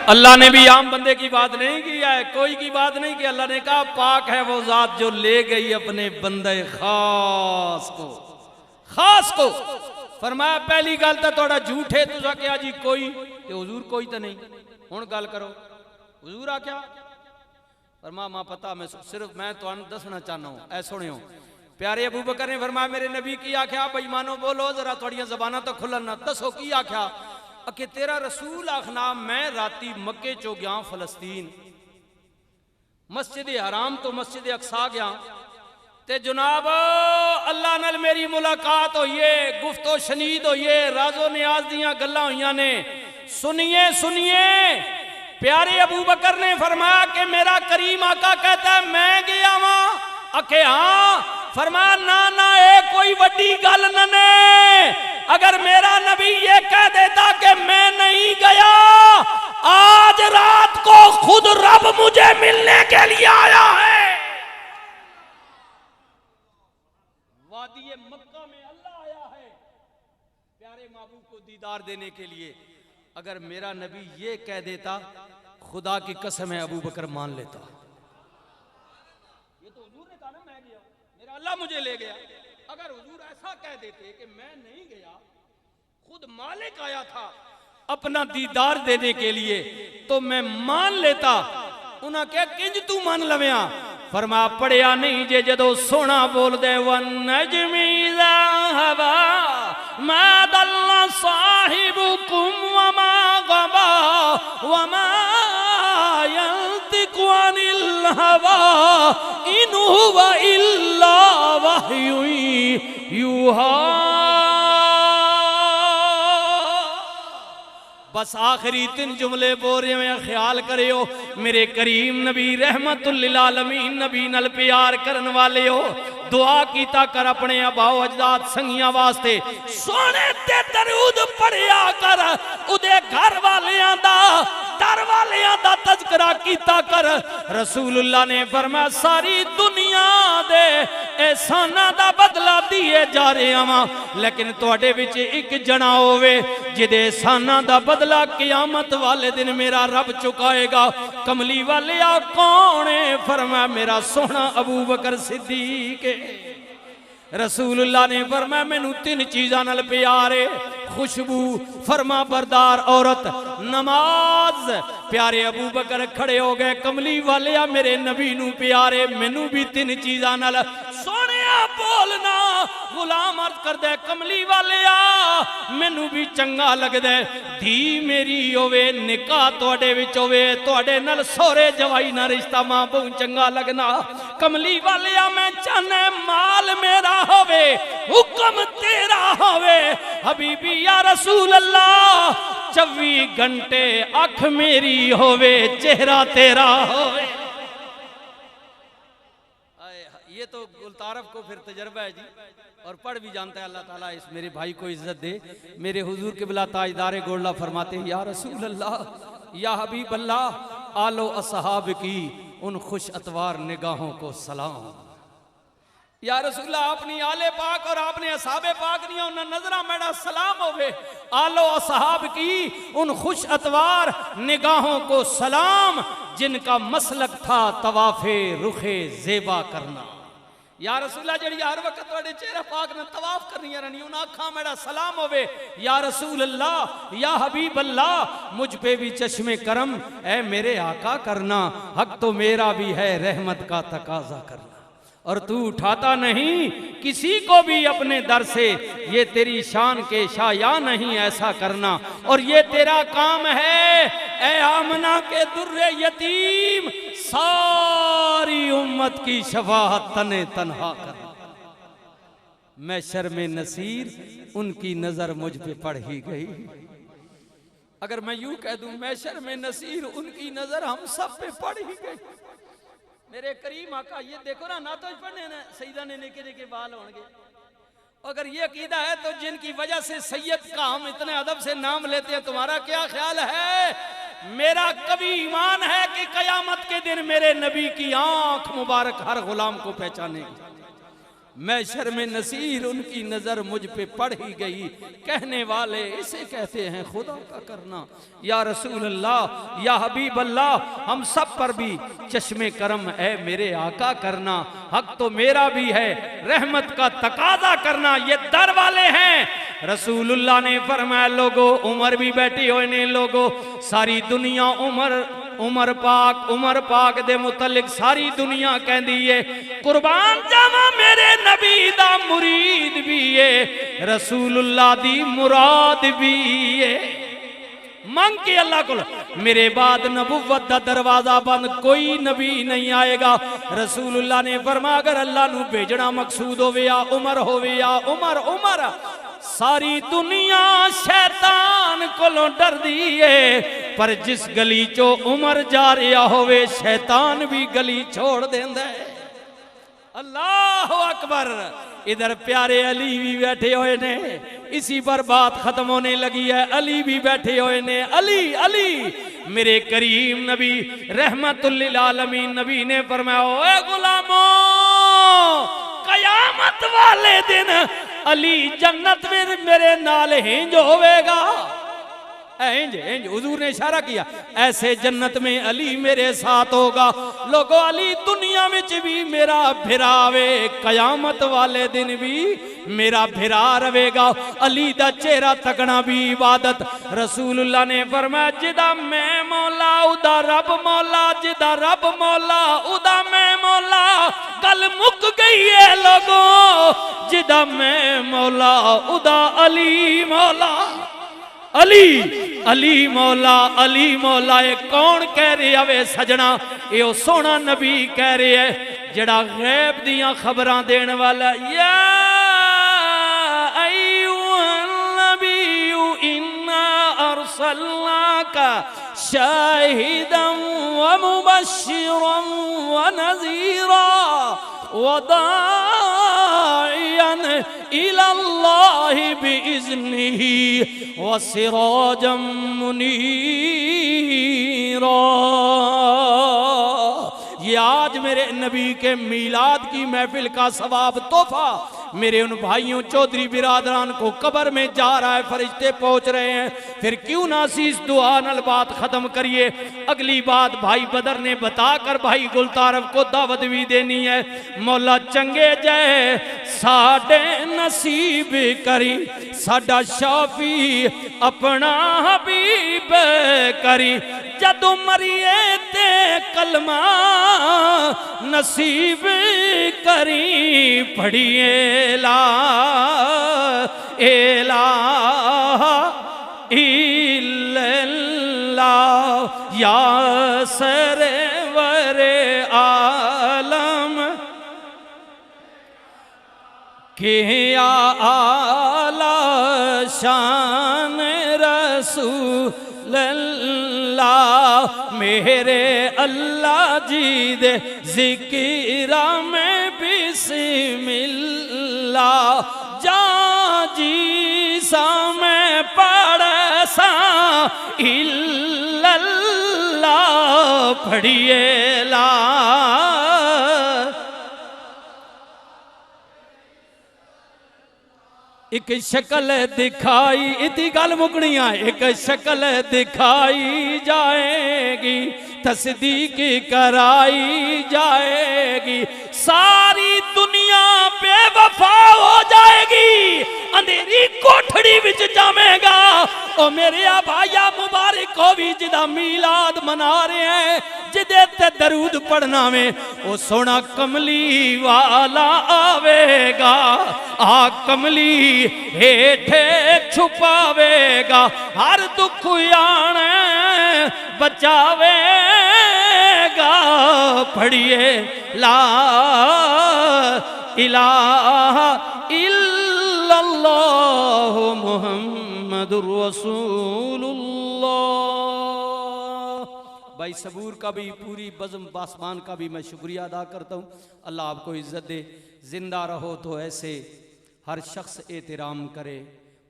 अल्लाह ने भी आम बंदे की बात नहीं की है, कोई की बात नहीं की। अल्लाह ने कहा पाक है वो जात जो ले गई अपने बंदे खास को। फरमाया पहली गल तो थोड़ा झूठ है, तुझा क्या जी कोई ते हुजूर कोई तो नहीं। हुण गल करो हुजूर आ क्या? फरमाया मां पता मैं सिर्फ मैं तुहानू दसना चाहना हूं। ऐ सुनियो प्यारे अबू बकर ने फरमाया मेरे नबी की आख्या बेईमानो बोलो जरा थोड़ियां ज़बानां तो खुलन ना दसो की आख्या। कि तेरा रसूल आखना मैं राती मक्के चो गया फलस्तीन मस्जिद हराम तो मस्जिद अक्सा गया ते जनाब अल्लाह नाल मेरी मुलाकात हुई है, गुफ्तो शनीद हुई है, राजो नियाज दियां गल्लां हुईयां ने। सुनिए प्यारे अबू बकर ने फरमाया कि मेरा करीम आका कहता है मैं गया वहां। अके हाँ। फरमाया ना ए कोई वड्डी गल ने। अगर मेरा नबी ये कह देता कि मैं नहीं गया, आज रात को खुद रब मुझे मिलने के लिए आया है। वादी मक्का में अल्लाह आया है प्यारे महबूब को दीदार देने के लिए। अगर मेरा नबी ये कह देता खुदा की कसम है अबू बकर मान लेता। ये तो हुजूर ने कहा ना मैं गया, मेरा अल्लाह मुझे ले गया। अगर हुजूर ऐसा कह देते कि मैं नहीं गया, खुद मालिक आया था अपना दीदार देने के लिए, तो मैं मान लेता। उन्हें क्या किंज तू मान लविया? फरमा पढ़िया नहीं जे जदों सोना बोल दे वन नजमी ज़हबा मा दल्ला साहिबुकुम वमा गबा वमा यंतिकु अनिल हवा इन हुवा इल्ला वह्यु यूहा। बस आखिरी 3 जुमले बोल रहे हैं, ख्याल करियो मेरे करीम नबी रहमतुल लिल आलमीन नबी नाल प्यार करन वाले हो। दुआ कीता कर अपने अबाओ अजदाद संगियां वास्ते सोने ते दरूद पढ़िया कर, उदे घर वालियां दा दर वालियां दा तज़किरा कीता कर। रसूलुल्लाह ने फरमाया सारी दुनिया दे एहसानां दा बदला दिए जा रहे हां, लेकिन तुहाडे विच एक जना होवे जिहदे एहसानां दा बदला क़यामत वाले दिन मेरा रब चुकाएगा। कमली वाले आ कौन है? फरमाया मेरा सोना अबू बकर सिद्दीक। रसूलुल्लाह ने फरमाया मैनू 3 चीज़ां नाल प्यार है, खुशबू, फरमा बरदार औरत, नमाज। प्यारे अबू बकर खड़े हो गए, कमली वाले आ मेरे नबी नू प्यारे मैनू भी 3 चीज़ां नाल। सोने बोलना गुलाम अर्ज कर दे कमली वाले आ मैनू भी चंगा लगदा है, धी मेरी होवे निकाह तुहाडे विच होवे, तुहाडे नाल सोहरे जवाई ना रिश्ता मां बहु चंगा लगना। कमली वाले आ मैं चाहना माल मेरा होवे, हुक्म तेरा होवे। हबीबी या रसूल अल्लाह 24 घंटे अख मेरी होवे, चेहरा तेरा होवे। ये तो गुलतारफ को फिर तजर्बा है जी, और पढ़ भी जानता है। अल्लाह ताला इस मेरे भाई को इज्जत दे। मेरे हुजूर के बिला ताजदार गोल्ला फरमाते हैं या रसूल अल्लाह या हबीब अल्लाह आलो असहाब की उन खुश अतवार निगाहों को सलाम। या रसूल्ला अपनी आले पाक और आपने असहाबे पाक दिया उन नजरा मेरा सलाम होवे। आलो असहाब की उन खुश अतवार निगाहों को सलाम जिनका मसलक था तवाफे रुखे ज़ेबा करना। या रसूल्ला जड़ी हर वक्त तुहाडे चेहरा पाक ने तवाफ करनी रहनी उन आखा मेरा सलाम होवे। या रसूल अल्लाह या हबीब अल्लाह मुझ पे भी चश्मे करम ए मेरे आका करना, हक तो मेरा भी है रहमत का तकाजा करना। और तू उठाता नहीं किसी को भी अपने दर से, ये तेरी शान के शाया नहीं ऐसा करना। और ये तेरा काम है ए आमना के दुर्रे यतीम, सारी उम्मत की शफाअत तने तन्हा कर। मैं शर्म नसीर उनकी नजर मुझ पे पड़ ही गई। अगर मैं यूं कह दूं मैं शर्म नसीर उनकी नजर हम सब पे पड़ ही गई। मेरे करीम आका ये देखो ना तो पढ़ने ना सईदा ने निके निके बाल होंगे। अगर ये अकीदा है तो जिनकी वजह से सैयद का हम इतने अदब से नाम लेते हैं, तुम्हारा क्या ख्याल है? मेरा कभी ईमान है कि कयामत के दिन मेरे नबी की आंख मुबारक हर गुलाम को पहचानेगी। मैशर में नसीर उनकी नजर मुझ पे पड़ ही गई, कहने वाले इसे कहते हैं खुदा का करना। या रसूल अल्लाह या हबीब अल्लाह, हम सब पर भी चश्मे करम है मेरे आका करना। हक तो मेरा भी है, रहमत का तकाजा करना, ये दर वाले हैं। रसूलुल्लाह ने फरमाया लोगो, उमर भी बैठी हुए ने लोगो, सारी दुनिया उमर पाक दे मुतलिक सारी दुनिया कहती है कुर्बान जावा मेरे नबी दा मुरीद भी है, रसूलुल्लाह दी मुराद भी है। मांग के अल्लाह को, मेरे बाद नबुव्वत दा दरवाजा बंद, कोई नबी नहीं आएगा। रसूलुल्लाह ने फरमाया अगर अल्लाह नू भेजना मकसूद होवे या उमर होवे या उमर, सारी दुनिया शैतान कोलों डरदी है, पर जिस गली चो उमर जा रहा होवे शैतान भी गली छोड़ देंदा है। अल्लाह अकबर। इधर प्यारे अली भी बैठे हुए ने, इसी पर बात खत्म होने लगी है। अली भी बैठे हुए ने, अली अली मेरे करीम नबी रहमतुल लिल आलमीन नबी ने फरमाया ओए गुलामो, कयामत वाले दिन अली जन्नत में मेरे नाल हिंज होवेगा। इंज हुजूर ने इशारा किया, ऐसे जन्नत में अली मेरे साथ होगा। लोगों अली दुनिया में भी मेरा भिरावे, कयामत वाले दिन भी मेरा भिरा रवेगा। अली दा चेहरा तकना भी इबादत। रसूलुल्लाह ने फरमाया जिदा मैं मौला उदा रब मौला, जिदा रब मौला उदा मैं मौला। गल मुक गई है लोगों, जिदा मैं मौला उदा अली मौला। अली अली मौला ये कौन कह रहा वे सजना? ये सोना नबी कह रहे है जड़ा गैब दियां खबरां देने वाला। या अय्युहन नबी इन्ना अरसलनाका शाहिदन व मुबश्शिरन व नज़ीरा व दाइयन इलल्लाहि बिइज़्निही व सिराजम मुनीरा। ये आज मेरे नबी के मीलाद की महफिल का सवाब तोहफा मेरे उन भाइयों चौधरी बिरादरान को कब्र में जा रहा है, फरिश्ते पहुंच रहे हैं। फिर क्यों ना इस दुआ नल बात खत्म करिए। अगली बात भाई बदर ने बताकर भाई गुलतारफ को दावत भी देनी है। मौला चंगे जय साडे नसीब करी, साडा शाफी अपना हबीब करी। जदों मरिए ते कलमा नसीब करी, पढ़िए ला इलाहा इल्लल्लाह या सरवरे आलम के आला शान रसूलल्लाह। मेरे अल्लाह जी दे जिक्रा में बिस्मिल्लाह, जा जी सा मैं पढ़ सा इल्लल्लाह, पढ़िए ला। एक शक्ल दिखाई, इतनी गल मुकनी है। एक शक्ल दिखाई जाएगी, तस्दीक कराई जाएगी, सारी दुनिया बेवफा हो जाएगी, अंधेरी कोठड़ी विच जावेगा। ओ मेरे भाइया मुबारक हो भी जिदा मीलाद मना रहे हैं, जिदे ते दरूद पढ़ना में ओ सोना कमली वाला आवेगा। आ कमली हेठे छुपावेगा, हर दुख याने बचावेगा। पढ़िए ला इलाहा इल्लल्लाह मुहम्मदुर रसूलुल्लाह। भाई सबूर का भी, पूरी बज़म बासमान का भी मैं शुक्रिया अदा करता हूँ। अल्लाह आपको इज़्ज़त दे। जिंदा रहो तो ऐसे हर शख्स एहतराम करे,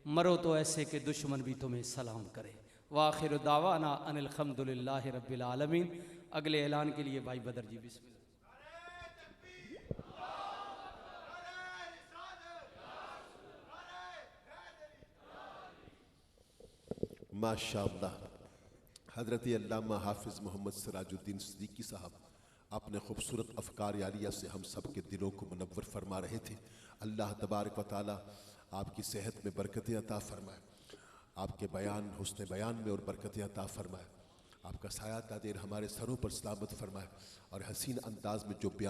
मरो तो ऐसे कि दुश्मन भी तुम्हें सलाम करे। वाखिर दावाना अनिल हम्दुलिल्लाहि रब्बिल आलमीन। अगले ऐलान के लिए भाई बदर जी बिस्मिल्लाह। माशाअल्लाह। हज़रत अल्लामा हाफिज़ मोहम्मद सिराजुद्दीन सिद्दीकी साहब अपने खूबसूरत अफ़कार आलिया से हम सब के दिलों को मुनव्वर फरमा रहे थे। अल्लाह तबारक व तआला आपकी सेहत में बरकतें अता फरमाए, आपके बयान हुस्न बयान में और बरकतें अता फरमाए, आपका साया तादेर हमारे सरों पर सलामत फरमाए और हसीन अंदाज में जो बयान